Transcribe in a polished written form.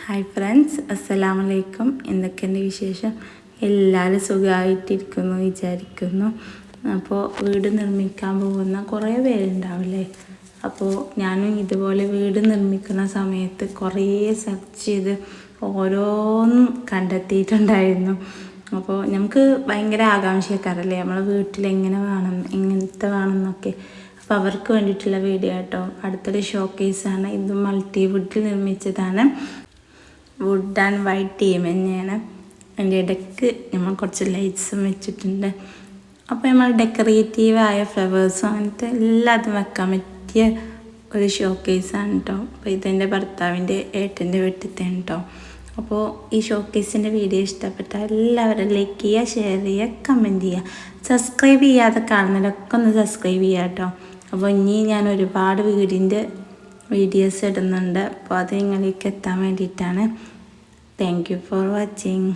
Hi friends, അസ്സലാമു അലൈക്കും. എന്തൊക്കെയുണ്ട് വിശേഷം? എല്ലാവരും സുഖമായിട്ടിരിക്കുന്നു വിചാരിക്കുന്നു. അപ്പോൾ വീട് നിർമ്മിക്കാൻ പോകുന്ന കുറേ പേരുണ്ടാവില്ലേ? അപ്പോൾ ഞാനും ഇതുപോലെ വീട് നിർമ്മിക്കുന്ന സമയത്ത് കുറേ സെർച്ച് ചെയ്ത് ഓരോന്നും കണ്ടെത്തിയിട്ടുണ്ടായിരുന്നു. അപ്പോൾ നമുക്ക് ഭയങ്കര ആകാംക്ഷക്കാരല്ലേ, നമ്മളെ വീട്ടിൽ എങ്ങനെ വേണം, എങ്ങനത്തെ വേണം എന്നൊക്കെ. അപ്പോൾ അവർക്ക് വേണ്ടിയിട്ടുള്ള വീഡിയോ കേട്ടോ. അടുത്തൊരു ഷോക്കേസാണ്. ഇത് മൾട്ടി വുഡിൽ നിർമ്മിച്ചതാണ്. വുഡ് ആൻഡ് വൈറ്റ് തീം തന്നെയാണ്. അതിൻ്റെ ഇടയ്ക്ക് നമ്മൾ കുറച്ച് ലൈറ്റ്സും വെച്ചിട്ടുണ്ട്. അപ്പോൾ നമ്മൾ ഡെക്കറേറ്റീവായ ഫ്ലവേഴ്സും അങ്ങനത്തെ എല്ലാതും വെക്കാൻ പറ്റിയ ഒരു ഷോക്കേസാണ് കേട്ടോ. അപ്പോൾ ഇതെൻ്റെ ഭർത്താവിൻ്റെ ഏട്ടൻ്റെ വീട്ടിലത്തെയാണ് കേട്ടോ. അപ്പോൾ ഈ ഷോക്കേസിൻ്റെ വീഡിയോ ഇഷ്ടപ്പെട്ടാൽ എല്ലാവരും ലൈക്ക് ചെയ്യുക, ഷെയർ ചെയ്യുക, കമൻറ്റ് ചെയ്യുക. സബ്സ്ക്രൈബ് ചെയ്യാതെ കാണുന്നവരൊക്കെ ഒന്ന് സബ്സ്ക്രൈബ് ചെയ്യുക കേട്ടോ. അപ്പോൾ ഇനി ഞാൻ ഒരുപാട് വീടിൻ്റെ വീഡിയോസ് ഇടുന്നുണ്ട്. അപ്പോൾ അത് നിങ്ങളിലേക്ക് എത്താൻ വേണ്ടിയിട്ടാണ്. Thank you for watching.